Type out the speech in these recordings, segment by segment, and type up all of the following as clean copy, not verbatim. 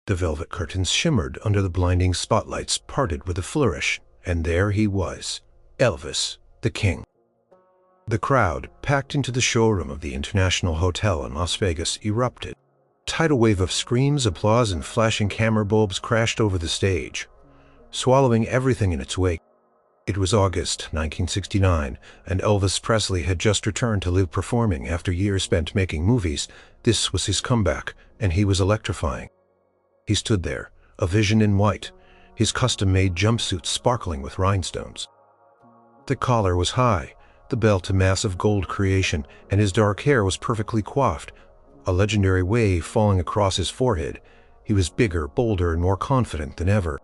The velvet curtains shimmered under the blinding spotlights, parted with a flourish, and there he was, Elvis, the king. The crowd, packed into the showroom of the International Hotel in Las Vegas, erupted. A tidal wave of screams, applause, and flashing camera bulbs crashed over the stage, swallowing everything in its wake. It was August 1969, and Elvis Presley had just returned to live performing after years spent making movies. This was his comeback, and he was electrifying. He stood there, a vision in white, his custom-made jumpsuit sparkling with rhinestones. The collar was high, the belt a massive gold creation, and his dark hair was perfectly coiffed, a legendary wave falling across his forehead. He was bigger, bolder, and more confident than ever.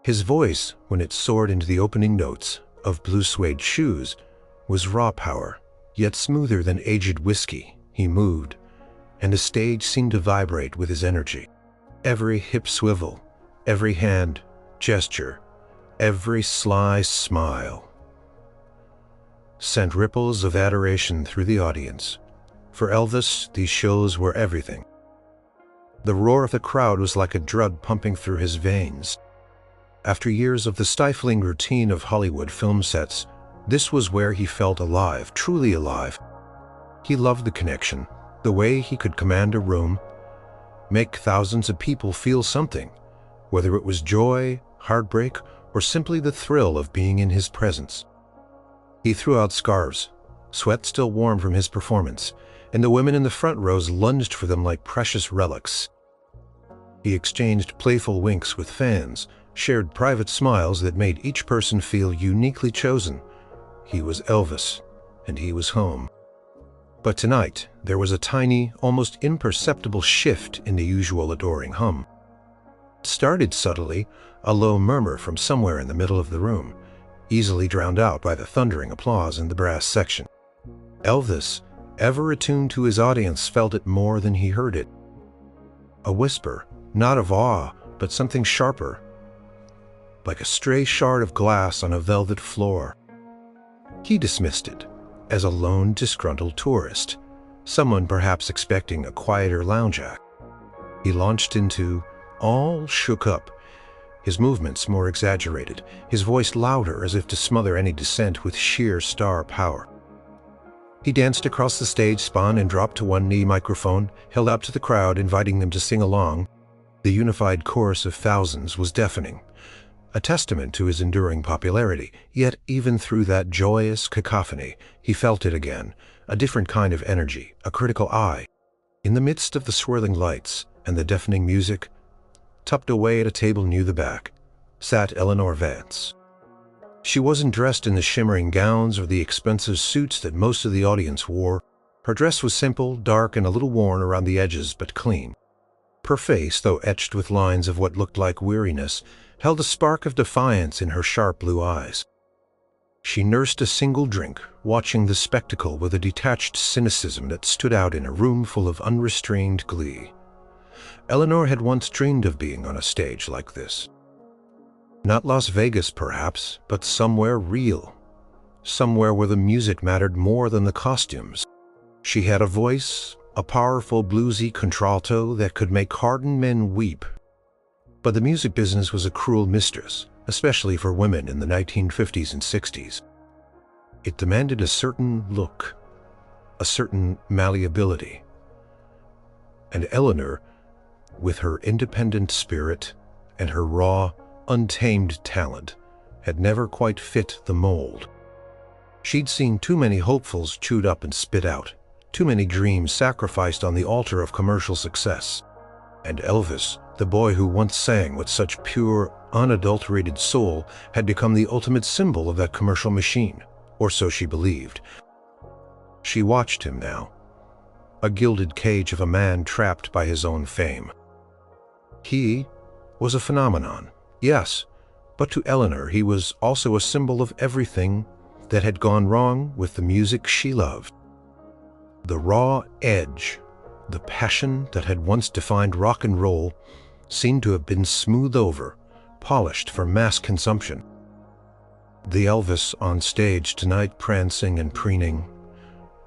His voice, when it soared into the opening notes of Blue Suede Shoes, was raw power, yet smoother than aged whiskey. He moved, and the stage seemed to vibrate with his energy. Every hip swivel, every hand gesture, every sly smile sent ripples of adoration through the audience. For Elvis, these shows were everything. The roar of the crowd was like a drug pumping through his veins. After years of the stifling routine of Hollywood film sets, this was where he felt alive, truly alive. He loved the connection, the way he could command a room, make thousands of people feel something, whether it was joy, heartbreak, or simply the thrill of being in his presence. He threw out scarves, sweat still warm from his performance, and the women in the front rows lunged for them like precious relics. He exchanged playful winks with fans, shared private smiles that made each person feel uniquely chosen. He was Elvis, and he was home. But tonight, there was a tiny, almost imperceptible shift in the usual adoring hum. It started subtly, a low murmur from somewhere in the middle of the room, easily drowned out by the thundering applause in the brass section. Elvis, ever attuned to his audience, felt it more than he heard it. A whisper, not of awe, but something sharper, like a stray shard of glass on a velvet floor. He dismissed it as a lone, disgruntled tourist, someone perhaps expecting a quieter lounge act. He launched into All Shook Up, his movements more exaggerated, his voice louder as if to smother any dissent with sheer star power. He danced across the stage, spun and dropped to one knee, microphone held up to the crowd, inviting them to sing along. The unified chorus of thousands was deafening, a testament to his enduring popularity. Yet even through that joyous cacophony, he felt it again, a different kind of energy, a critical eye. In the midst of the swirling lights and the deafening music, tucked away at a table near the back, sat Eleanor Vance. She wasn't dressed in the shimmering gowns or the expensive suits that most of the audience wore. Her dress was simple, dark, and a little worn around the edges, but clean. Her face, though etched with lines of what looked like weariness, held a spark of defiance in her sharp blue eyes. She nursed a single drink, watching the spectacle with a detached cynicism that stood out in a room full of unrestrained glee. Eleanor had once dreamed of being on a stage like this. Not Las Vegas, perhaps, but somewhere real. Somewhere where the music mattered more than the costumes. She had a voice, a powerful bluesy contralto that could make hardened men weep. But the music business was a cruel mistress, especially for women in the 1950s and 60s. It demanded a certain look, a certain malleability. And Eleanor, with her independent spirit and her raw, untamed talent, had never quite fit the mold. She'd seen too many hopefuls chewed up and spit out, too many dreams sacrificed on the altar of commercial success. And Elvis, the boy who once sang with such pure, unadulterated soul, had become the ultimate symbol of that commercial machine, or so she believed. She watched him now, a gilded cage of a man trapped by his own fame. He was a phenomenon, yes, but to Eleanor he was also a symbol of everything that had gone wrong with the music she loved. The raw edge, the passion that had once defined rock and roll, seemed to have been smoothed over, polished for mass consumption. The Elvis on stage tonight, prancing and preening,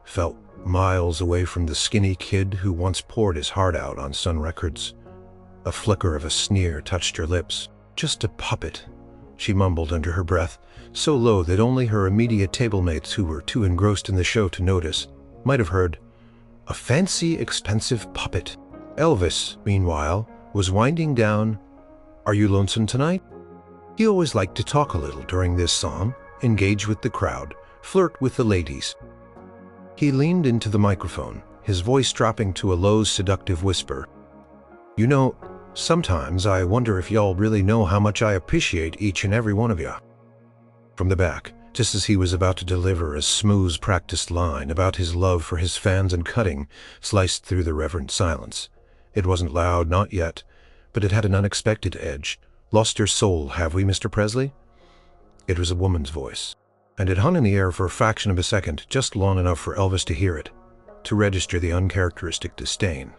felt miles away from the skinny kid who once poured his heart out on Sun Records. A flicker of a sneer touched her lips. "Just a puppet," she mumbled under her breath, so low that only her immediate tablemates, who were too engrossed in the show to notice, might have heard. "A fancy, expensive puppet." Elvis, meanwhile, was winding down. "Are you lonesome tonight?" He always liked to talk a little during this song, engage with the crowd, flirt with the ladies. He leaned into the microphone, his voice dropping to a low, seductive whisper. "You know, sometimes I wonder if y'all really know how much I appreciate each and every one of ya." From the back, just as he was about to deliver a smooth, practiced line about his love for his fans and cutting, sliced through the reverent silence. It wasn't loud, not yet, but it had an unexpected edge. "Lost your soul, have we, Mr. Presley?" It was a woman's voice, and it hung in the air for a fraction of a second, just long enough for Elvis to hear it, to register the uncharacteristic disdain.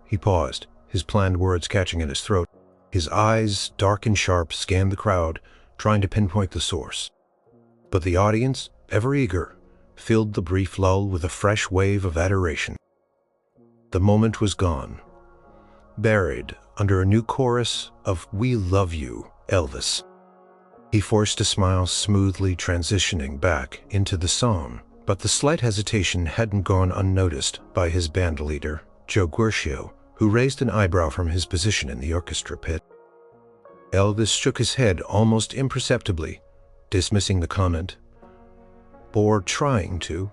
He paused, his planned words catching in his throat. His eyes, dark and sharp, scanned the crowd, trying to pinpoint the source. But the audience, ever eager, filled the brief lull with a fresh wave of adoration. The moment was gone, buried under a new chorus of "We love you, Elvis." He forced a smile, smoothly transitioning back into the song, but the slight hesitation hadn't gone unnoticed by his band leader, Joe Guercio, who raised an eyebrow from his position in the orchestra pit. Elvis shook his head almost imperceptibly, dismissing the comment, or trying to.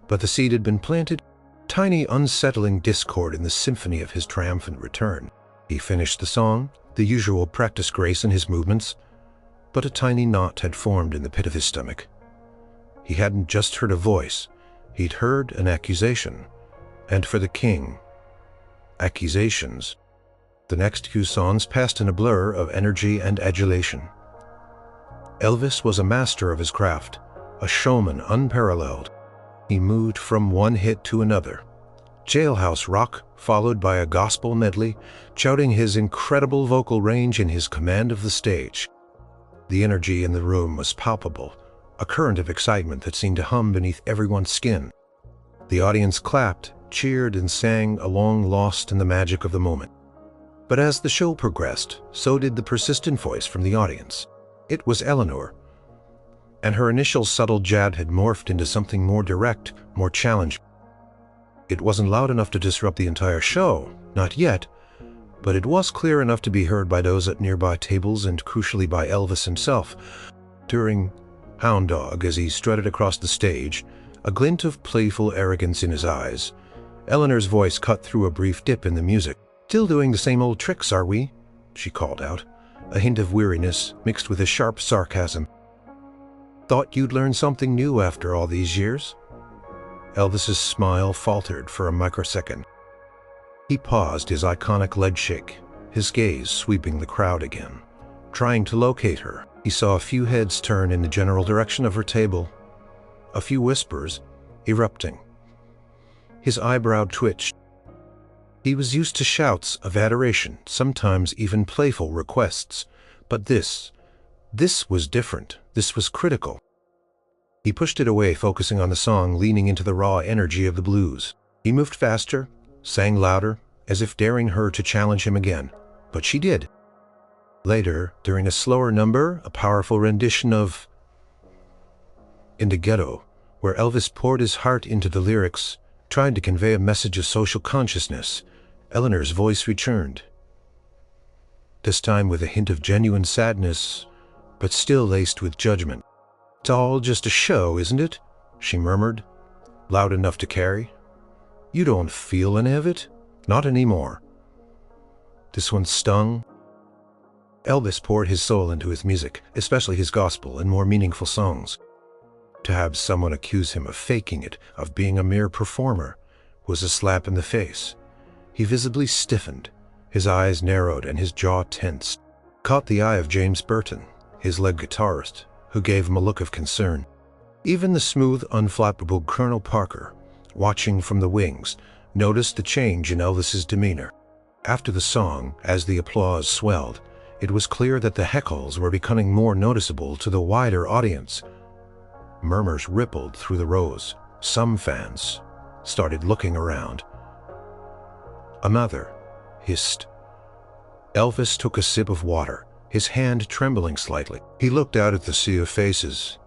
But the seed had been planted, tiny unsettling discord in the symphony of his triumphant return. He finished the song, the usual practiced grace in his movements, but a tiny knot had formed in the pit of his stomach. He hadn't just heard a voice, he'd heard an accusation. And for the king, accusations. The next few songs passed in a blur of energy and adulation. Elvis was a master of his craft, a showman unparalleled. He moved from one hit to another. Jailhouse rock, followed by a gospel medley, touting his incredible vocal range and his command of the stage. The energy in the room was palpable, a current of excitement that seemed to hum beneath everyone's skin. The audience clapped, cheered, and sang along, lost in the magic of the moment. But as the show progressed, so did the persistent voice from the audience. It was Eleanor, and her initial subtle jab had morphed into something more direct, more challenging. It wasn't loud enough to disrupt the entire show, not yet, but it was clear enough to be heard by those at nearby tables and crucially by Elvis himself. During Hound Dog, as he strutted across the stage, a glint of playful arrogance in his eyes, Eleanor's voice cut through a brief dip in the music. "Still doing the same old tricks, are we?" she called out, a hint of weariness mixed with a sharp sarcasm. "Thought you'd learn something new after all these years?" Elvis's smile faltered for a microsecond. He paused his iconic leg shake, his gaze sweeping the crowd again. Trying to locate her, he saw a few heads turn in the general direction of her table, a few whispers erupting. His eyebrow twitched. He was used to shouts of adoration, sometimes even playful requests, but this was different. This was critical. He pushed it away, focusing on the song, leaning into the raw energy of the blues. He moved faster, sang louder, as if daring her to challenge him again, but she did. Later, during a slower number, a powerful rendition of "In the Ghetto," where Elvis poured his heart into the lyrics, trying to convey a message of social consciousness, Eleanor's voice returned, this time with a hint of genuine sadness, but still laced with judgment. "It's all just a show, isn't it?" she murmured, loud enough to carry. "You don't feel any of it? Not anymore." This one stung. Elvis poured his soul into his music, especially his gospel and more meaningful songs. To have someone accuse him of faking it, of being a mere performer, was a slap in the face. He visibly stiffened, his eyes narrowed and his jaw tensed. Caught the eye of James Burton, his lead guitarist, who gave him a look of concern. Even the smooth, unflappable Colonel Parker, watching from the wings, noticed the change in Elvis's demeanor. After the song, as the applause swelled, it was clear that the heckles were becoming more noticeable to the wider audience. Murmurs rippled through the rows. Some fans started looking around. Another hissed, Elvis took a sip of water, his hand trembling slightly. He looked out at the sea of faces,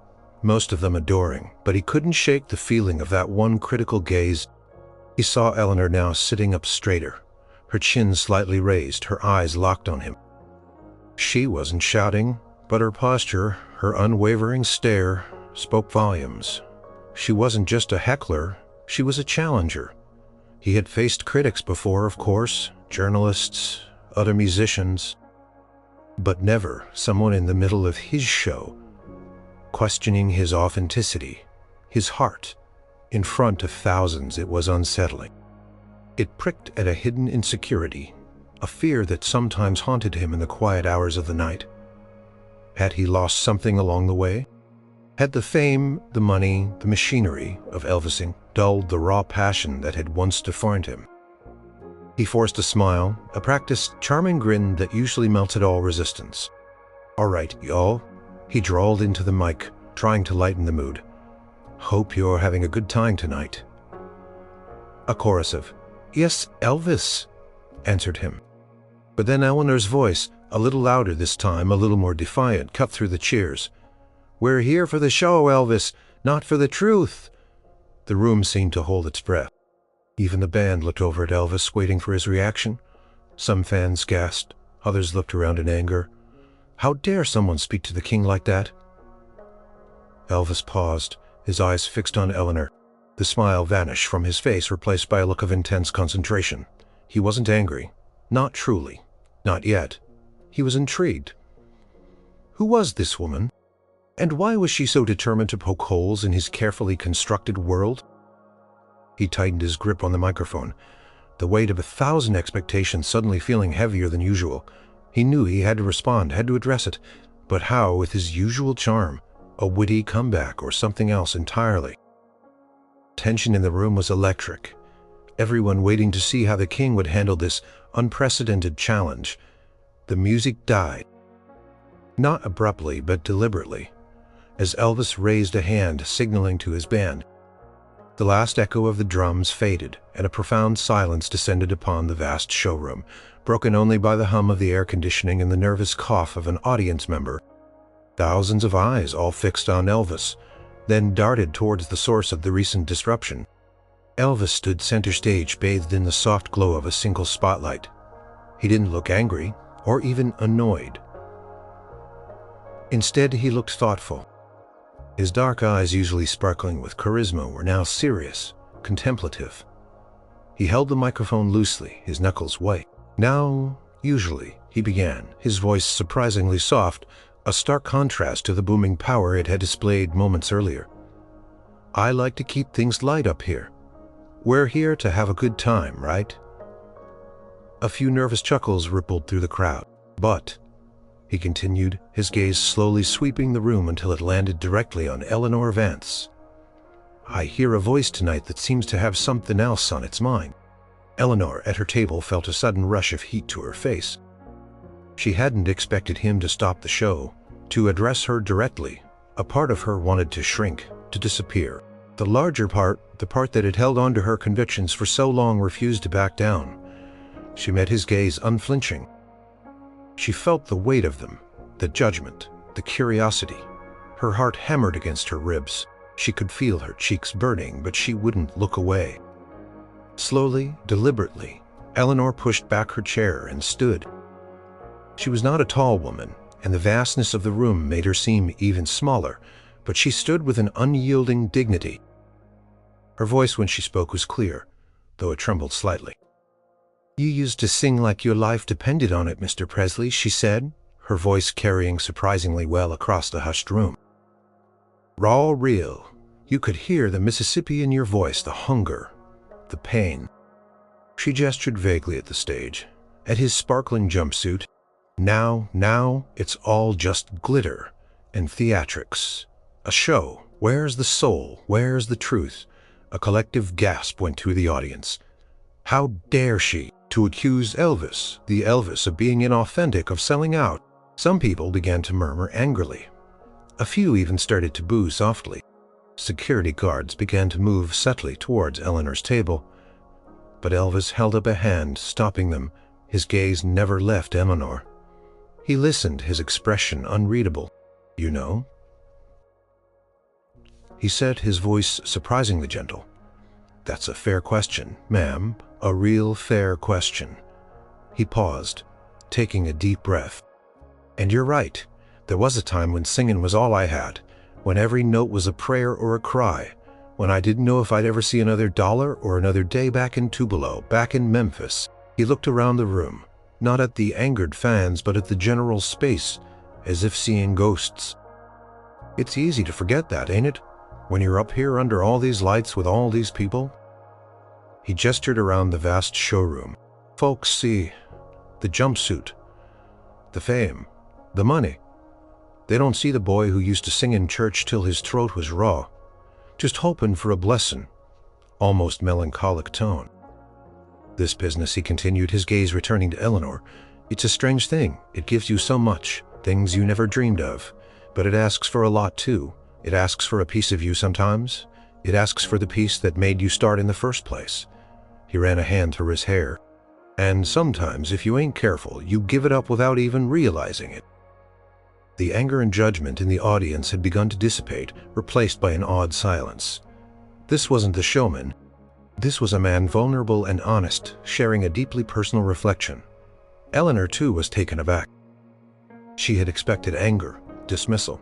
most of them adoring, but he couldn't shake the feeling of that one critical gaze. He saw Eleanor now sitting up straighter, her chin slightly raised, her eyes locked on him. She wasn't shouting, but her posture, her unwavering stare, spoke volumes. She wasn't just a heckler, she was a challenger. He had faced critics before, of course, journalists, other musicians, but never someone in the middle of his show, questioning his authenticity, his heart. In front of thousands, it was unsettling. It pricked at a hidden insecurity, a fear that sometimes haunted him in the quiet hours of the night. Had he lost something along the way? Had the fame, the money, the machinery of Elvising dulled the raw passion that had once defined him? He forced a smile, a practiced, charming grin that usually melted all resistance. "All right, y'all," he drawled into the mic, trying to lighten the mood. "Hope you're having a good time tonight." A chorus of, "Yes, Elvis," answered him. But then Eleanor's voice, a little louder this time, a little more defiant, cut through the cheers. "We're here for the show, Elvis, not for the truth." The room seemed to hold its breath. Even the band looked over at Elvis, waiting for his reaction. Some fans gasped, others looked around in anger. How dare someone speak to the king like that? Elvis paused, his eyes fixed on Eleanor. The smile vanished from his face, replaced by a look of intense concentration. He wasn't angry. Not truly. Not yet. He was intrigued. Who was this woman? And why was she so determined to poke holes in his carefully constructed world? He tightened his grip on the microphone, the weight of 1,000 expectations suddenly feeling heavier than usual. He knew he had to respond, had to address it. But how with his usual charm? A witty comeback or something else entirely? Tension in the room was electric. Everyone waiting to see how the king would handle this unprecedented challenge. The music died. Not abruptly, but deliberately, as Elvis raised a hand signaling to his band. The last echo of the drums faded, and a profound silence descended upon the vast showroom, broken only by the hum of the air conditioning and the nervous cough of an audience member. Thousands of eyes, all fixed on Elvis, then darted towards the source of the recent disruption. Elvis stood center stage, bathed in the soft glow of a single spotlight. He didn't look angry, or even annoyed. Instead, he looked thoughtful. His dark eyes, usually sparkling with charisma, were now serious, contemplative. He held the microphone loosely, his knuckles white. "Now, usually," he began, his voice surprisingly soft, a stark contrast to the booming power it had displayed moments earlier. "I like to keep things light up here. We're here to have a good time, right?" A few nervous chuckles rippled through the crowd. "But," he continued, his gaze slowly sweeping the room until it landed directly on Eleanor Vance, "I hear a voice tonight that seems to have something else on its mind." Eleanor, at her table, felt a sudden rush of heat to her face. She hadn't expected him to stop the show, to address her directly. A part of her wanted to shrink, to disappear. The larger part, the part that had held on to her convictions for so long, refused to back down. She met his gaze unflinching. She felt the weight of them, the judgment, the curiosity. Her heart hammered against her ribs. She could feel her cheeks burning, but she wouldn't look away. Slowly, deliberately, Eleanor pushed back her chair and stood. She was not a tall woman, and the vastness of the room made her seem even smaller, but she stood with an unyielding dignity. Her voice when she spoke was clear, though it trembled slightly. "You used to sing like your life depended on it, Mr. Presley," she said, her voice carrying surprisingly well across the hushed room. Raw, real. You could hear the Mississippi in your voice, the hunger, the pain. She gestured vaguely at the stage, at his sparkling jumpsuit. Now, it's all just glitter and theatrics. A show. Where's the soul? Where's the truth? A collective gasp went through the audience. How dare she to accuse Elvis, the Elvis, of being inauthentic, of selling out? Some people began to murmur angrily. A few even started to boo softly. Security guards began to move subtly towards Eleanor's table, but Elvis held up a hand, stopping them, His gaze never left Eleanor. He listened, his expression unreadable. "You know?" he said, his voice surprisingly gentle. "That's a fair question, ma'am, a real fair question." He paused, taking a deep breath. "And you're right. There was a time when singing was all I had, when every note was a prayer or a cry, when I didn't know if I'd ever see another dollar or another day back in Tupelo, back in Memphis." He looked around the room, not at the angered fans, but at the general space, as if seeing ghosts. "It's easy to forget that, ain't it? When you're up here under all these lights with all these people?" He gestured around the vast showroom. "Folks see the jumpsuit, the fame, the money. They don't see the boy who used to sing in church till his throat was raw, just hoping for a blessing," almost melancholic tone. "This business," he continued, his gaze returning to Eleanor, "it's a strange thing. It gives you so much, things you never dreamed of, but it asks for a lot too. It asks for a piece of you sometimes. It asks for the piece that made you start in the first place." He ran a hand through his hair. "And sometimes, if you ain't careful, you give it up without even realizing it." The anger and judgment in the audience had begun to dissipate, replaced by an awed silence. This wasn't the showman. This was a man vulnerable and honest, sharing a deeply personal reflection. Eleanor, too, was taken aback. She had expected anger, dismissal,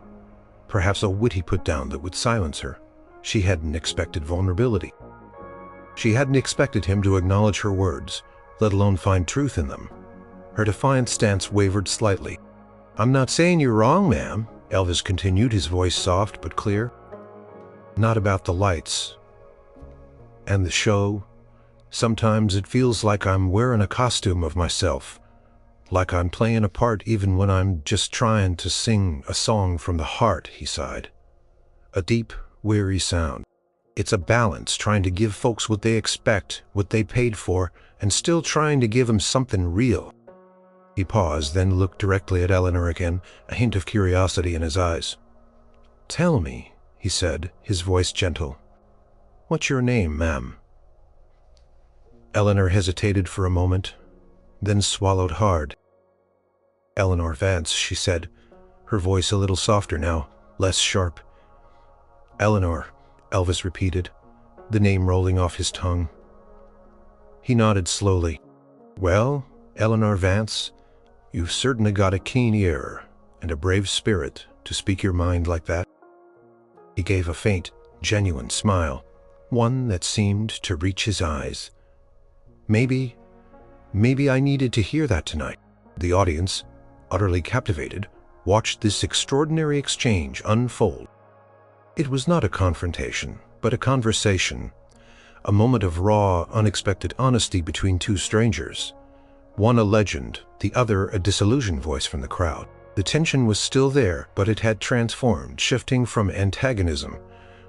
perhaps a witty put-down that would silence her. She hadn't expected vulnerability. She hadn't expected him to acknowledge her words, let alone find truth in them. Her defiant stance wavered slightly. "I'm not saying you're wrong, ma'am," Elvis continued, his voice soft but clear. "Not about the lights and the show. Sometimes it feels like I'm wearing a costume of myself, like I'm playing a part even when I'm just trying to sing a song from the heart," he sighed. A deep, weary sound. "It's a balance, trying to give folks what they expect, what they paid for, and still trying to give them something real." He paused, then looked directly at Eleanor again, a hint of curiosity in his eyes. "Tell me," he said, his voice gentle, "what's your name, ma'am?" Eleanor hesitated for a moment, then swallowed hard. "Eleanor Vance," she said, her voice a little softer now, less sharp. "Eleanor," Elvis repeated, the name rolling off his tongue. He nodded slowly. "Well, Eleanor Vance, you've certainly got a keen ear and a brave spirit to speak your mind like that." He gave a faint, genuine smile, one that seemed to reach his eyes. Maybe I needed to hear that tonight." The audience, utterly captivated, watched this extraordinary exchange unfold. It was not a confrontation, but a conversation, a moment of raw, unexpected honesty between two strangers. One a legend, the other a disillusioned voice from the crowd. The tension was still there, but it had transformed, shifting from antagonism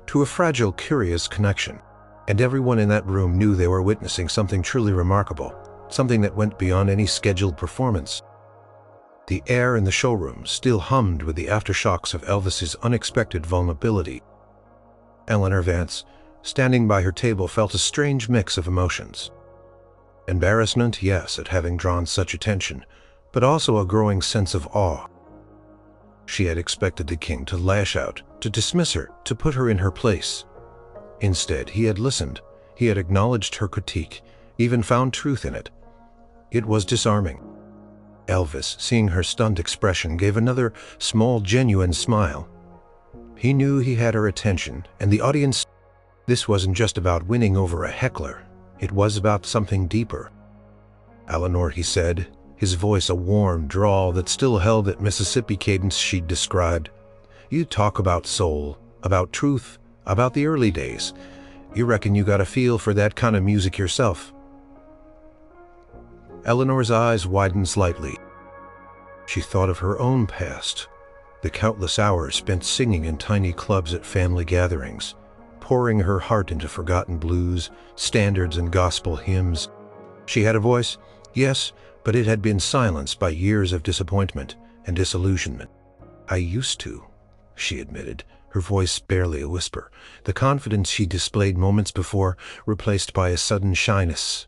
to a fragile, curious connection. And everyone in that room knew they were witnessing something truly remarkable, something that went beyond any scheduled performance. The air in the showroom still hummed with the aftershocks of Elvis's unexpected vulnerability. Eleanor Vance, standing by her table, felt a strange mix of emotions. Embarrassment, yes, at having drawn such attention, but also a growing sense of awe. She had expected the king to lash out, to dismiss her, to put her in her place. Instead, he had listened. He had acknowledged her critique, even found truth in it. It was disarming. Elvis, seeing her stunned expression, gave another small, genuine smile. He knew he had her attention, and the audience. This wasn't just about winning over a heckler. It was about something deeper. "Eleanor," he said, his voice a warm drawl that still held that Mississippi cadence she'd described. "You talk about soul, about truth, about the early days. You reckon you got a feel for that kind of music yourself?" Eleanor's eyes widened slightly. She thought of her own past, the countless hours spent singing in tiny clubs at family gatherings, pouring her heart into forgotten blues, standards, and gospel hymns. She had a voice, yes, but it had been silenced by years of disappointment and disillusionment. "I used to," she admitted, her voice barely a whisper, the confidence she displayed moments before replaced by a sudden shyness.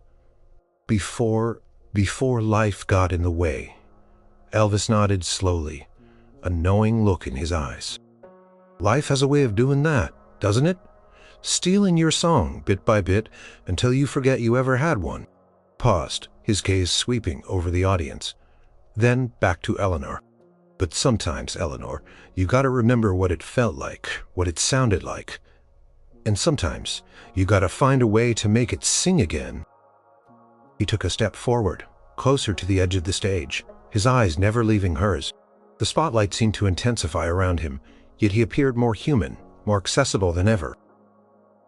"Before before life got in the way. Elvis nodded slowly, a knowing look in his eyes. Life has a way of doing that, doesn't it? Stealing your song bit by bit until you forget you ever had one. Paused, his gaze sweeping over the audience. Then back to Eleanor. But sometimes, Eleanor, you gotta remember what it felt like, what it sounded like. And sometimes, you gotta find a way to make it sing again. He took a step forward, closer to the edge of the stage, his eyes never leaving hers. The spotlight seemed to intensify around him, yet he appeared more human, more accessible than ever.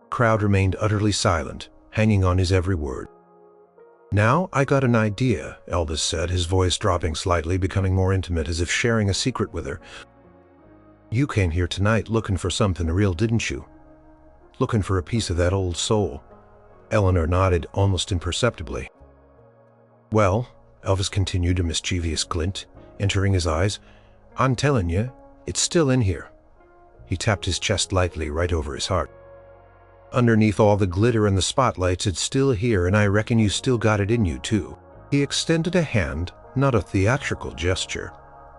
The crowd remained utterly silent, hanging on his every word. "Now I got an idea," Elvis said, his voice dropping slightly, becoming more intimate, as if sharing a secret with her. "You came here tonight looking for something real, didn't you? Looking for a piece of that old soul." Eleanor nodded almost imperceptibly. "Well," Elvis continued, a mischievous glint entering his eyes, "I'm telling you, it's still in here." He tapped his chest lightly right over his heart. "Underneath all the glitter and the spotlights, it's still here, and I reckon you still got it in you, too." He extended a hand, not a theatrical gesture,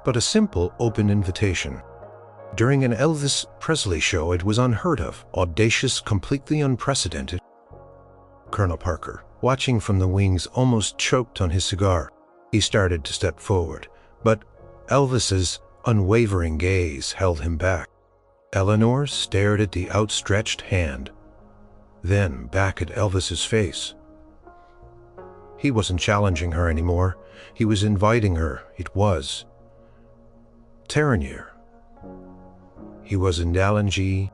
but a simple, open invitation. During an Elvis Presley show, it was unheard of, audacious, completely unprecedented. Colonel Parker, watching from the wings, almost choked on his cigar. He started to step forward, but Elvis's unwavering gaze held him back. Eleanor stared at the outstretched hand, then back at Elvis's face. He wasn't challenging her anymore. He was inviting her. It was Terranier. He was indulging.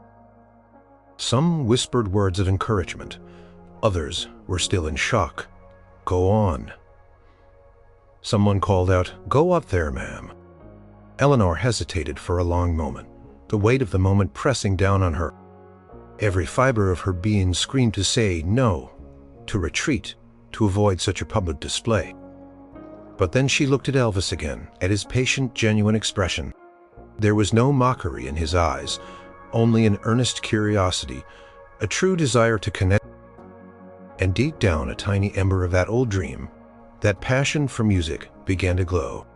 Some whispered words of encouragement. Others were still in shock. "Go on." Someone called out, "Go up there, ma'am." Eleanor hesitated for a long moment, the weight of the moment pressing down on her. Every fiber of her being screamed to say no, to retreat, to avoid such a public display. But then she looked at Elvis again, at his patient, genuine expression. There was no mockery in his eyes, only an earnest curiosity, a true desire to connect. And deep down, a tiny ember of that old dream, that passion for music, began to glow.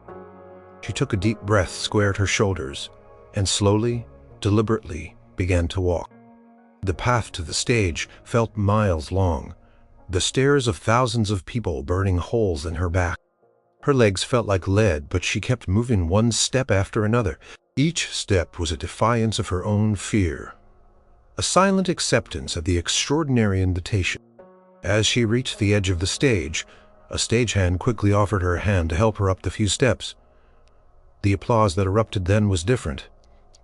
She took a deep breath, squared her shoulders, and slowly, deliberately began to walk. The path to the stage felt miles long, the stares of thousands of people burning holes in her back. Her legs felt like lead, but she kept moving one step after another. Each step was a defiance of her own fear, a silent acceptance of the extraordinary invitation. As she reached the edge of the stage, a stagehand quickly offered her a hand to help her up the few steps. The applause that erupted then was different.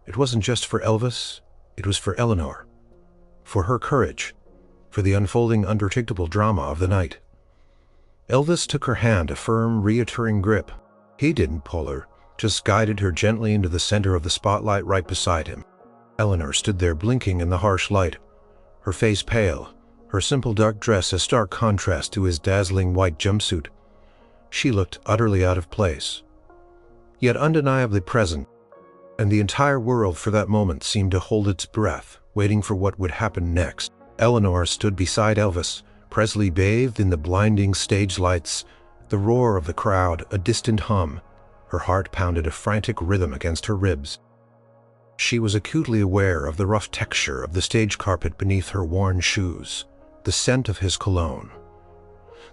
It wasn't just for Elvis, it was for Eleanor, for her courage, for the unfolding, unpredictable drama of the night. Elvis took her hand, a firm, reassuring grip. He didn't pull her, just guided her gently into the center of the spotlight right beside him. Eleanor stood there blinking in the harsh light, her face pale, her simple dark dress a stark contrast to his dazzling white jumpsuit. She looked utterly out of place, yet undeniably present, and the entire world for that moment seemed to hold its breath, waiting for what would happen next. Eleanor stood beside Elvis, Presley bathed in the blinding stage lights, the roar of the crowd a distant hum. Her heart pounded a frantic rhythm against her ribs. She was acutely aware of the rough texture of the stage carpet beneath her worn shoes, the scent of his cologne,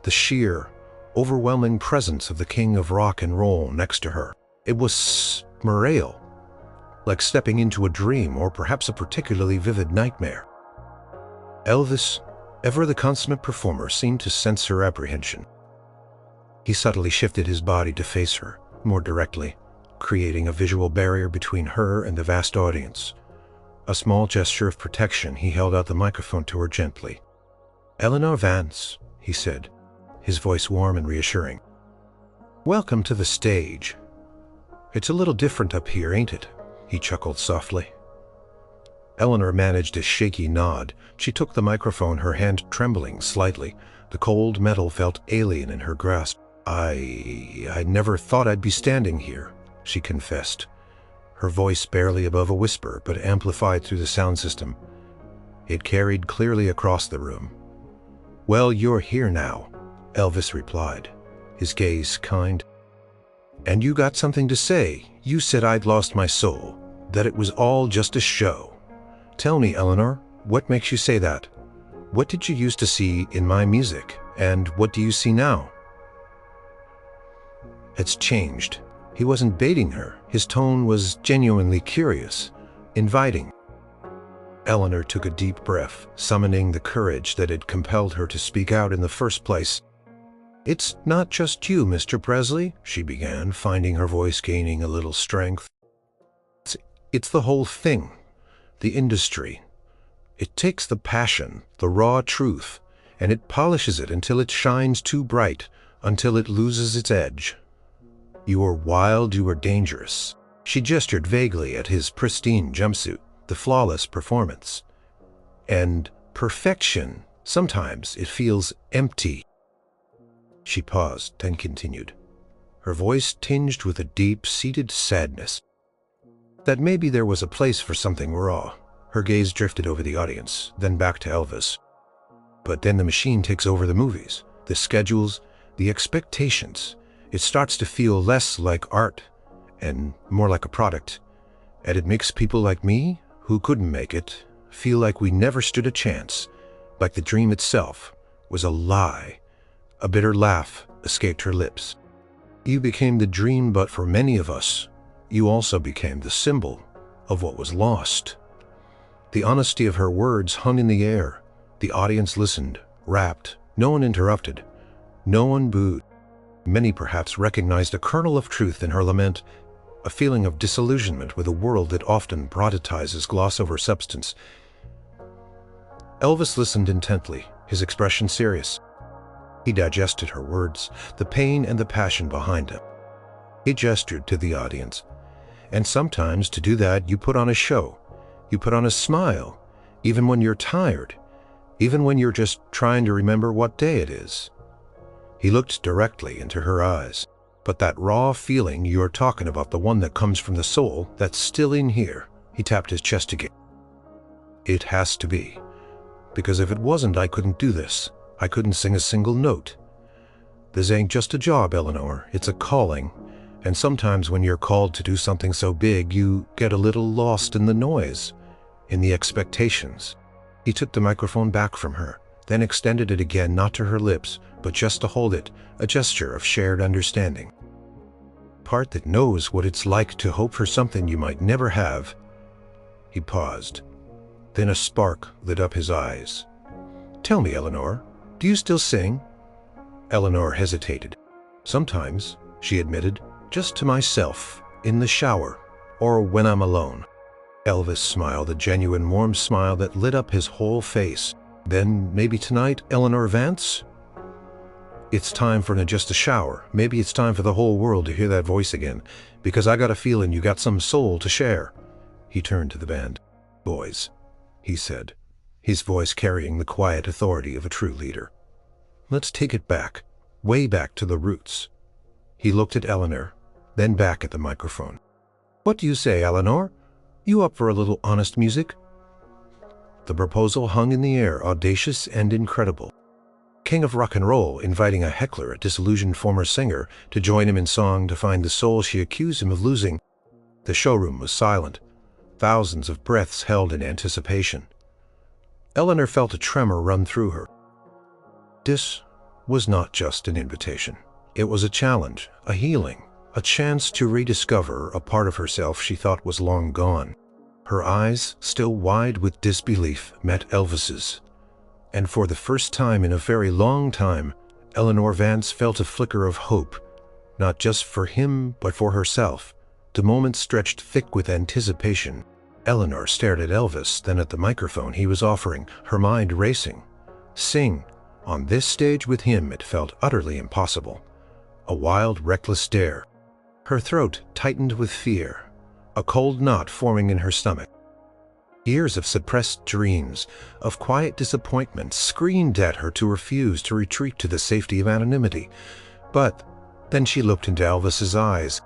the sheer, overwhelming presence of the king of rock and roll next to her. It was surreal, like stepping into a dream or perhaps a particularly vivid nightmare. Elvis, ever the consummate performer, seemed to sense her apprehension. He subtly shifted his body to face her more directly, creating a visual barrier between her and the vast audience. A small gesture of protection, he held out the microphone to her gently. "Eleanor Vance," he said, his voice warm and reassuring. "Welcome to the stage. It's a little different up here, ain't it?" He chuckled softly. Eleanor managed a shaky nod. She took the microphone, her hand trembling slightly. The cold metal felt alien in her grasp. I never thought I'd be standing here," she confessed, her voice barely above a whisper but amplified through the sound system. It carried clearly across the room. "Well, you're here now," Elvis replied, his gaze kind. "And you got something to say. You said I'd lost my soul, that it was all just a show. Tell me, Eleanor, what makes you say that? What did you used to see in my music, and what do you see now?" It's changed. He wasn't baiting her. His tone was genuinely curious, inviting. Eleanor took a deep breath, summoning the courage that had compelled her to speak out in the first place. "It's not just you, Mr. Presley," she began, finding her voice gaining a little strength. It's the whole thing. The industry. It takes the passion, the raw truth, and it polishes it until it shines too bright, until it loses its edge. You are wild, you are dangerous. She gestured vaguely at his pristine jumpsuit, the flawless performance. And perfection, sometimes it feels empty. She paused, then continued, her voice tinged with a deep-seated sadness. That maybe there was a place for something raw. Her gaze drifted over the audience, then back to Elvis. But then the machine takes over the movies, the schedules, the expectations. It starts to feel less like art and more like a product. And it makes people like me, who couldn't make it, feel like we never stood a chance, like the dream itself was a lie. A bitter laugh escaped her lips. You became the dream, but for many of us, you also became the symbol of what was lost. The honesty of her words hung in the air. The audience listened, rapt. No one interrupted. No one booed. Many perhaps recognized a kernel of truth in her lament, a feeling of disillusionment with a world that often prioritizes gloss over substance. Elvis listened intently, his expression serious. He digested her words, the pain and the passion behind them. He gestured to the audience. And sometimes to do that, you put on a show. You put on a smile, even when you're tired, even when you're just trying to remember what day it is. He looked directly into her eyes. But that raw feeling you're talking about, the one that comes from the soul, that's still in here. He tapped his chest again. It has to be. Because if it wasn't, I couldn't do this. I couldn't sing a single note. This ain't just a job, Eleanor. It's a calling. And sometimes when you're called to do something so big, you get a little lost in the noise, in the expectations. He took the microphone back from her, then extended it again, not to her lips, but just to hold it, a gesture of shared understanding. Part that knows what it's like to hope for something you might never have. He paused. Then a spark lit up his eyes. "Tell me, Eleanor, do you still sing?" Eleanor hesitated. "Sometimes," she admitted, "just to myself, in the shower, or when I'm alone." Elvis smiled, a genuine warm smile that lit up his whole face. "Then maybe tonight, Eleanor Vance?" It's time for just a shower. Maybe it's time for the whole world to hear that voice again, because I got a feeling you got some soul to share. He turned to the band. "Boys," he said, his voice carrying the quiet authority of a true leader. "Let's take it back, way back to the roots." He looked at Eleanor, then back at the microphone. "What do you say, Eleanor? You up for a little honest music?" The proposal hung in the air, audacious and incredible. King of rock and roll inviting a heckler, a disillusioned former singer, to join him in song to find the soul she accused him of losing. The showroom was silent, thousands of breaths held in anticipation. Eleanor felt a tremor run through her. This was not just an invitation. It was a challenge, a healing, a chance to rediscover a part of herself she thought was long gone. Her eyes, still wide with disbelief, met Elvis's. And for the first time in a very long time, Eleanor Vance felt a flicker of hope, not just for him, but for herself. The moment stretched thick with anticipation. Eleanor stared at Elvis, then at the microphone he was offering, her mind racing. Sing. On this stage with him it felt utterly impossible. A wild, reckless dare. Her throat tightened with fear, a cold knot forming in her stomach. Years of suppressed dreams, of quiet disappointment, screamed at her to refuse to retreat to the safety of anonymity. But then she looked into Elvis's eyes.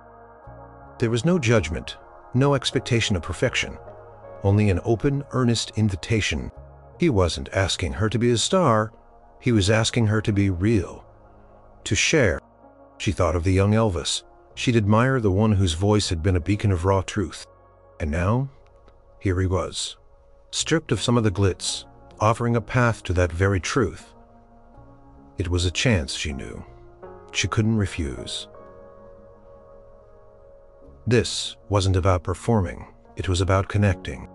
There was no judgment, no expectation of perfection, only an open, earnest invitation. He wasn't asking her to be a star, he was asking her to be real, to share. She thought of the young Elvis. She'd admire the one whose voice had been a beacon of raw truth. And now, here he was, stripped of some of the glitz, offering a path to that very truth. It was a chance, she knew. She couldn't refuse. This wasn't about performing. It was about connecting.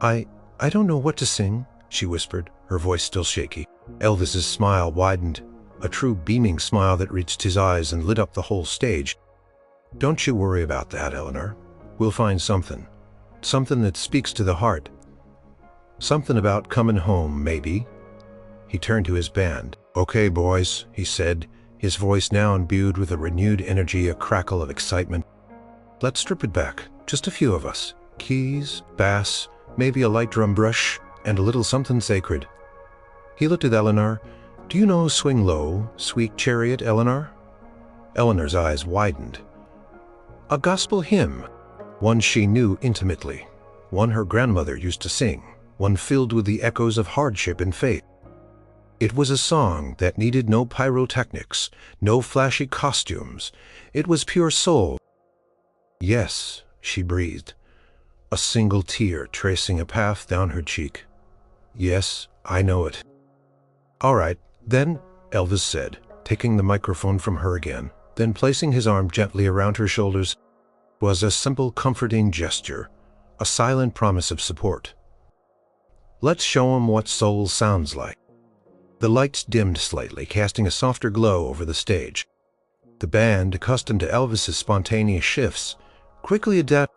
I don't know what to sing, she whispered, her voice still shaky. Elvis's smile widened, a true beaming smile that reached his eyes and lit up the whole stage. Don't you worry about that, Eleanor. We'll find something. Something that speaks to the heart. Something about coming home, maybe. He turned to his band. Okay, boys, he said, his voice now imbued with a renewed energy, a crackle of excitement. Let's strip it back, just a few of us. Keys, bass, maybe a light drum brush, and a little something sacred. He looked at Eleanor. Do you know Swing Low, Sweet Chariot, Eleanor? Eleanor's eyes widened. A gospel hymn, one she knew intimately, one her grandmother used to sing, one filled with the echoes of hardship and faith. It was a song that needed no pyrotechnics, no flashy costumes. It was pure soul. Yes, she breathed, a single tear tracing a path down her cheek. Yes, I know it. All right, then, Elvis said, taking the microphone from her again, then placing his arm gently around her shoulders. Was a simple, comforting gesture, a silent promise of support. Let's show 'em what soul sounds like. The lights dimmed slightly, casting a softer glow over the stage. The band, accustomed to Elvis's spontaneous shifts, quickly adapted.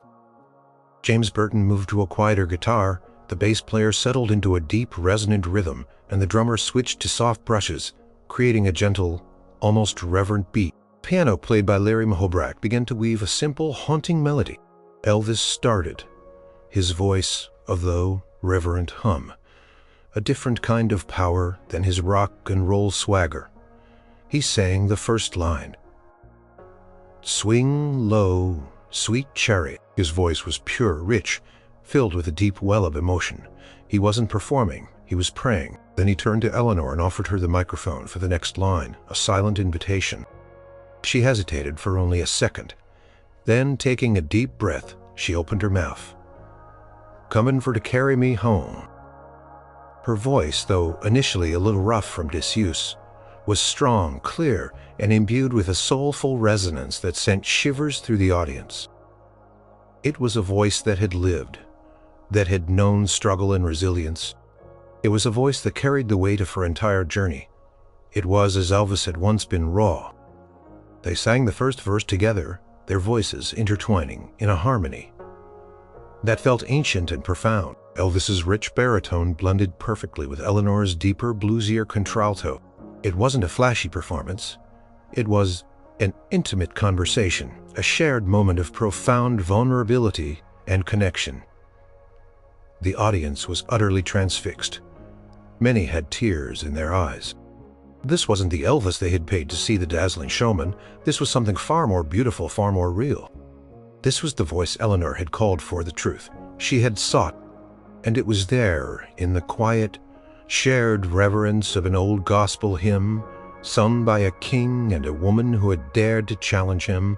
James Burton moved to a quieter guitar, the bass player settled into a deep, resonant rhythm, and the drummer switched to soft brushes, creating a gentle, almost reverent beat. Piano played by Larry Mahobrak began to weave a simple, haunting melody. Elvis started, his voice a low, reverent hum, a different kind of power than his rock and roll swagger. He sang the first line. Swing low, sweet chariot. His voice was pure, rich, filled with a deep well of emotion. He wasn't performing, he was praying. Then he turned to Eleanor and offered her the microphone for the next line, a silent invitation. She hesitated for only a second. Then, taking a deep breath, she opened her mouth. Comin' for to carry me home. Her voice, though initially a little rough from disuse, was strong, clear, and imbued with a soulful resonance that sent shivers through the audience. It was a voice that had lived, that had known struggle and resilience. It was a voice that carried the weight of her entire journey. It was as Elvis had once been, raw. They sang the first verse together, their voices intertwining in a harmony that felt ancient and profound. Elvis's rich baritone blended perfectly with Eleanor's deeper, bluesier contralto. It wasn't a flashy performance. It was an intimate conversation, a shared moment of profound vulnerability and connection. The audience was utterly transfixed. Many had tears in their eyes. This wasn't the Elvis they had paid to see, the dazzling showman. This was something far more beautiful, far more real. This was the voice Eleanor had called for, the truth she had sought, and it was there in the quiet, shared reverence of an old gospel hymn, sung by a king and a woman who had dared to challenge him.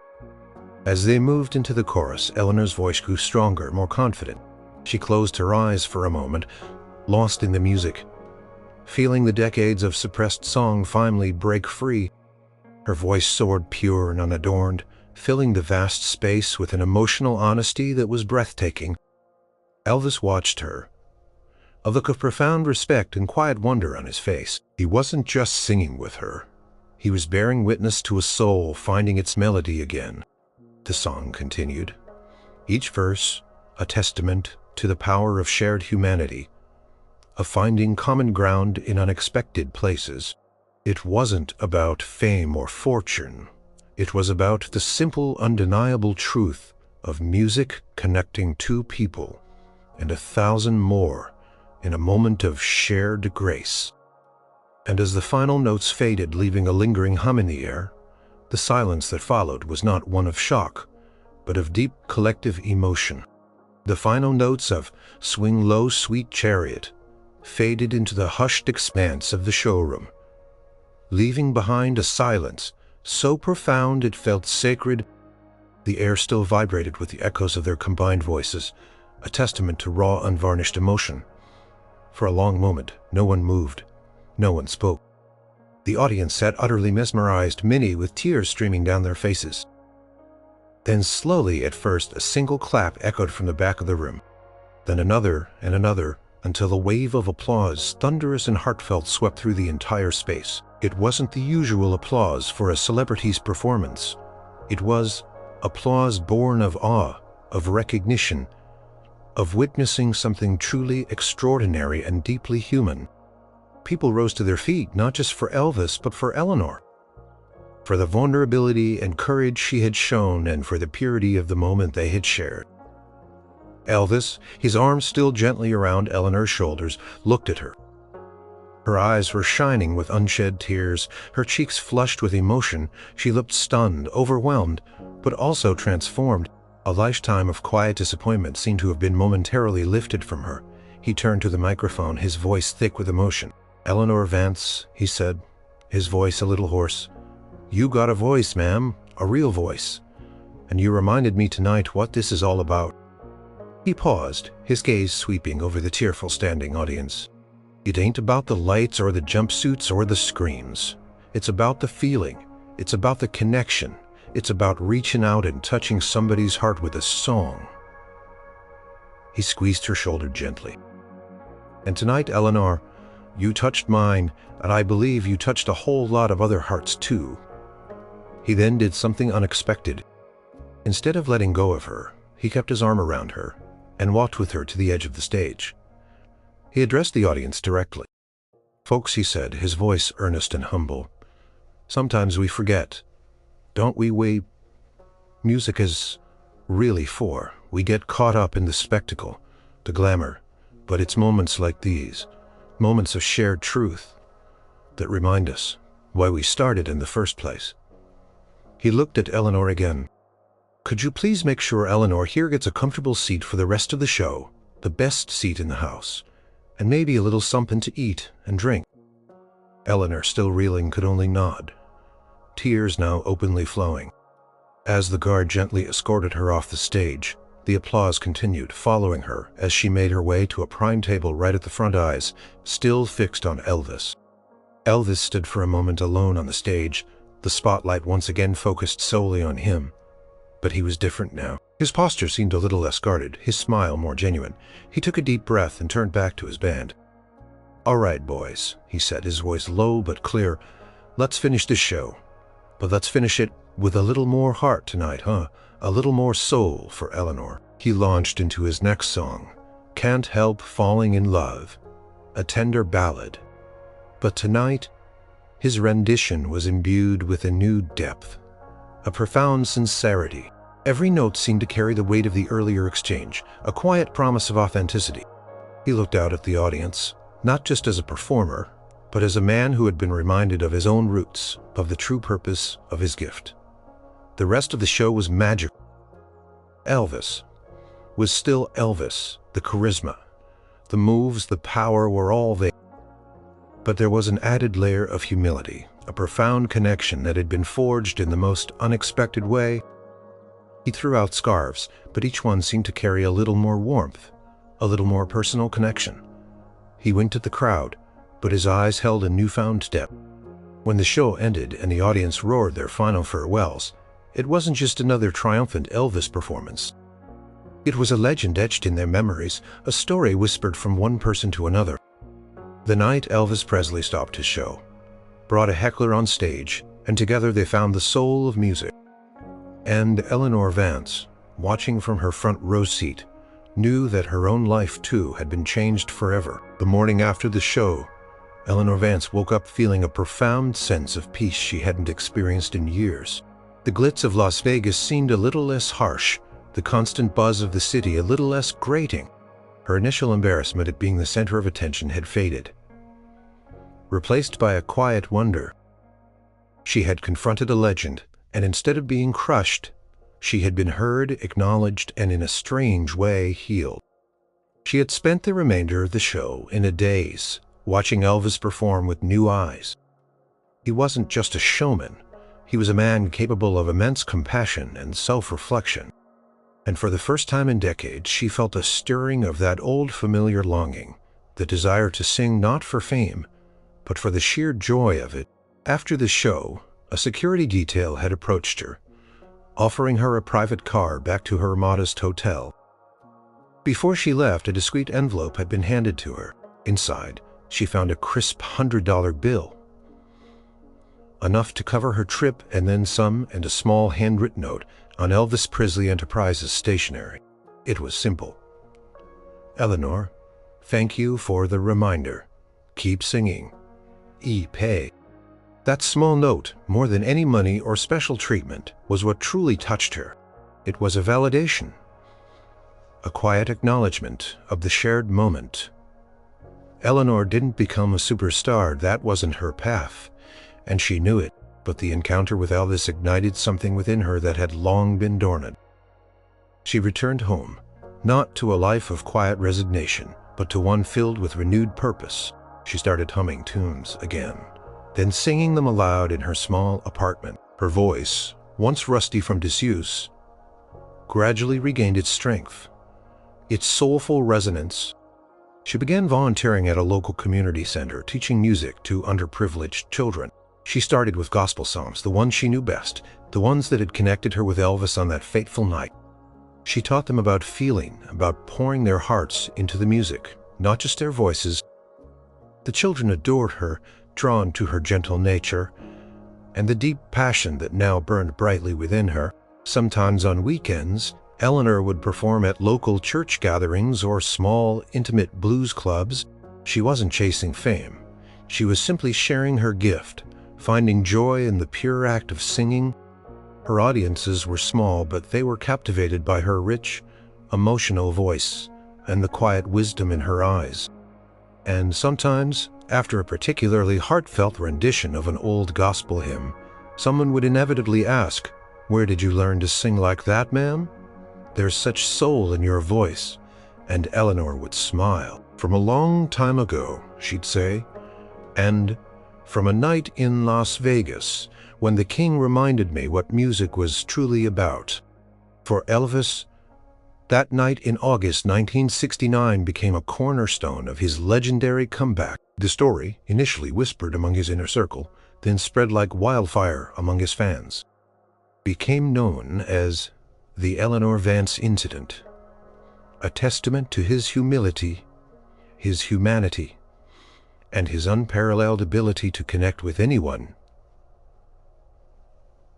As they moved into the chorus, Eleanor's voice grew stronger, more confident. She closed her eyes for a moment, lost in the music, feeling the decades of suppressed song finally break free. Her voice soared pure and unadorned, filling the vast space with an emotional honesty that was breathtaking. Elvis watched her, a look of profound respect and quiet wonder on his face. He wasn't just singing with her. He was bearing witness to a soul finding its melody again. The song continued, each verse a testament to the power of shared humanity, of finding common ground in unexpected places. It wasn't about fame or fortune. It was about the simple, undeniable truth of music connecting two people and 1,000 more in a moment of shared grace. And as the final notes faded, leaving a lingering hum in the air, the silence that followed was not one of shock, but of deep collective emotion. The final notes of Swing Low, Sweet Chariot faded into the hushed expanse of the showroom, leaving behind a silence so profound it felt sacred. The air still vibrated with the echoes of their combined voices, a testament to raw, unvarnished emotion. For a long moment, no one moved. No one spoke. The audience sat utterly mesmerized, many with tears streaming down their faces. Then slowly, at first, a single clap echoed from the back of the room. Then another and another, until a wave of applause, thunderous and heartfelt, swept through the entire space. It wasn't the usual applause for a celebrity's performance. It was applause born of awe, of recognition, of witnessing something truly extraordinary and deeply human. People rose to their feet, not just for Elvis, but for Eleanor. For the vulnerability and courage she had shown, and for the purity of the moment they had shared. Elvis, his arms still gently around Eleanor's shoulders, looked at her. Her eyes were shining with unshed tears, her cheeks flushed with emotion. She looked stunned, overwhelmed, but also transformed. A lifetime of quiet disappointment seemed to have been momentarily lifted from her. He turned to the microphone, his voice thick with emotion. "Eleanor Vance," he said, his voice a little hoarse. "You got a voice, ma'am, a real voice. And you reminded me tonight what this is all about." He paused, his gaze sweeping over the tearful standing audience. "It ain't about the lights or the jumpsuits or the screams. It's about the feeling. It's about the connection. It's about reaching out and touching somebody's heart with a song." He squeezed her shoulder gently. "And tonight, Eleanor, you touched mine, and I believe you touched a whole lot of other hearts too." He then did something unexpected. Instead of letting go of her, he kept his arm around her and walked with her to the edge of the stage. He addressed the audience directly. "Folks," he said, his voice earnest and humble, "sometimes we forget, don't we? Music is really for. We get caught up in the spectacle, the glamour, but it's moments like these, moments of shared truth, that remind us why we started in the first place." He looked at Eleanor again. "Could you please make sure Eleanor here gets a comfortable seat for the rest of the show, the best seat in the house, and maybe a little something to eat and drink?" Eleanor, still reeling, could only nod, tears now openly flowing. As the guard gently escorted her off the stage, the applause continued, following her as she made her way to a prime table right at the front, eyes still fixed on Elvis. Elvis stood for a moment alone on the stage, the spotlight once again focused solely on him. But he was different now. His posture seemed a little less guarded, his smile more genuine. He took a deep breath and turned back to his band. "All right, boys," he said, his voice low but clear. "Let's finish this show. But let's finish it with a little more heart tonight, huh? A little more soul for Eleanor." He launched into his next song, "Can't Help Falling in Love," a tender ballad. But tonight, his rendition was imbued with a new depth, a profound sincerity. Every note seemed to carry the weight of the earlier exchange, a quiet promise of authenticity. He looked out at the audience, not just as a performer, but as a man who had been reminded of his own roots, of the true purpose of his gift. The rest of the show was magical. Elvis was still Elvis. The charisma, the moves, the power were all there. But there was an added layer of humility, a profound connection that had been forged in the most unexpected way. He threw out scarves, but each one seemed to carry a little more warmth, a little more personal connection. He winked at the crowd, but his eyes held a newfound depth. When the show ended and the audience roared their final farewells, it wasn't just another triumphant Elvis performance. It was a legend etched in their memories, a story whispered from one person to another. The night Elvis Presley stopped his show, brought a heckler on stage, and together they found the soul of music. And Eleanor Vance, watching from her front row seat, knew that her own life too had been changed forever. The morning after the show, Eleanor Vance woke up feeling a profound sense of peace she hadn't experienced in years. The glitz of Las Vegas seemed a little less harsh, the constant buzz of the city a little less grating. Her initial embarrassment at being the center of attention had faded, replaced by a quiet wonder. She had confronted a legend, and instead of being crushed, she had been heard, acknowledged, and in a strange way healed. She had spent the remainder of the show in a daze, watching Elvis perform with new eyes. He wasn't just a showman, He was a man capable of immense compassion and self-reflection. And for the first time in decades, she felt a stirring of that old familiar longing, the desire to sing not for fame, but for the sheer joy of it. After the show, a security detail had approached her, offering her a private car back to her modest hotel. Before she left, a discreet envelope had been handed to her. Inside, she found a crisp $100 bill, enough to cover her trip and then some, and a small handwritten note on Elvis Presley Enterprises stationery. It was simple. Eleanor, thank you for the reminder. Keep singing. Pay. That small note, more than any money or special treatment, was what truly touched her. It was a validation, a quiet acknowledgement of the shared moment. Eleanor didn't become a superstar, that wasn't her path, and she knew it, but the encounter with Elvis ignited something within her that had long been dormant. She returned home, not to a life of quiet resignation, but to one filled with renewed purpose. She started humming tunes again, then singing them aloud in her small apartment. Her voice, once rusty from disuse, gradually regained its strength, its soulful resonance. She began volunteering at a local community center, teaching music to underprivileged children. She started with gospel songs, the ones she knew best, the ones that had connected her with Elvis on that fateful night. She taught them about feeling, about pouring their hearts into the music, not just their voices. The children adored her, drawn to her gentle nature, and the deep passion that now burned brightly within her. Sometimes on weekends, Eleanor would perform at local church gatherings or small, intimate blues clubs. She wasn't chasing fame. She was simply sharing her gift, finding joy in the pure act of singing. Her audiences were small, but they were captivated by her rich, emotional voice and the quiet wisdom in her eyes. And sometimes, after a particularly heartfelt rendition of an old gospel hymn, someone would inevitably ask, "Where did you learn to sing like that, ma'am? There's such soul in your voice." And Eleanor would smile. "From a long time ago," she'd say, "and from a night in Las Vegas, when the king reminded me what music was truly about." For Elvis, that night in August 1969 became a cornerstone of his legendary comeback. The story, initially whispered among his inner circle, then spread like wildfire among his fans, became known as the Eleanor Vance incident, a testament to his humility, his humanity, and his unparalleled ability to connect with anyone,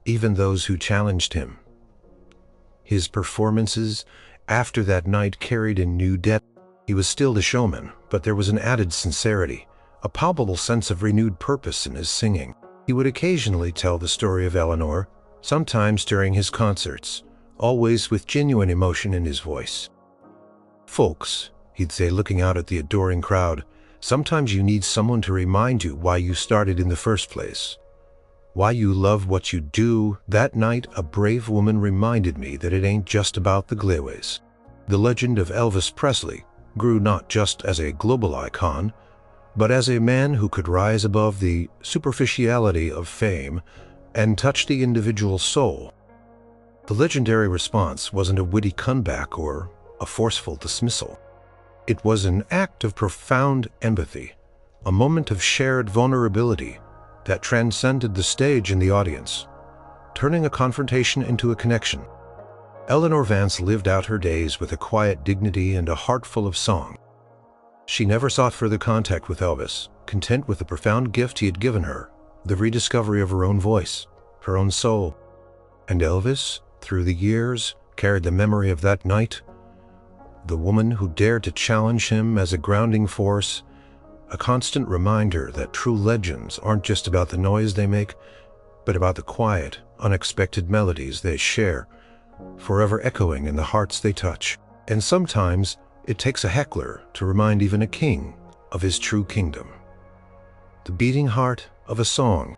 even those who challenged him. His performances after that night carried a new depth. He was still the showman, but there was an added sincerity, a palpable sense of renewed purpose in his singing. He would occasionally tell the story of Eleanor, sometimes during his concerts, always with genuine emotion in his voice. "Folks," he'd say, looking out at the adoring crowd, "sometimes you need someone to remind you why you started in the first place, why you love what you do." That night, a brave woman reminded me that it ain't just about the glitterways. The legend of Elvis Presley grew not just as a global icon, but as a man who could rise above the superficiality of fame and touch the individual soul. The legendary response wasn't a witty comeback or a forceful dismissal. It was an act of profound empathy, a moment of shared vulnerability that transcended the stage and the audience, turning a confrontation into a connection. Eleanor Vance lived out her days with a quiet dignity and a heart full of song. She never sought further contact with Elvis, content with the profound gift he had given her, the rediscovery of her own voice, her own soul. And Elvis, through the years, carried the memory of that night, the woman who dared to challenge him as a grounding force, a constant reminder that true legends aren't just about the noise they make, but about the quiet, unexpected melodies they share, forever echoing in the hearts they touch. And sometimes it takes a heckler to remind even a king of his true kingdom. The beating heart of a song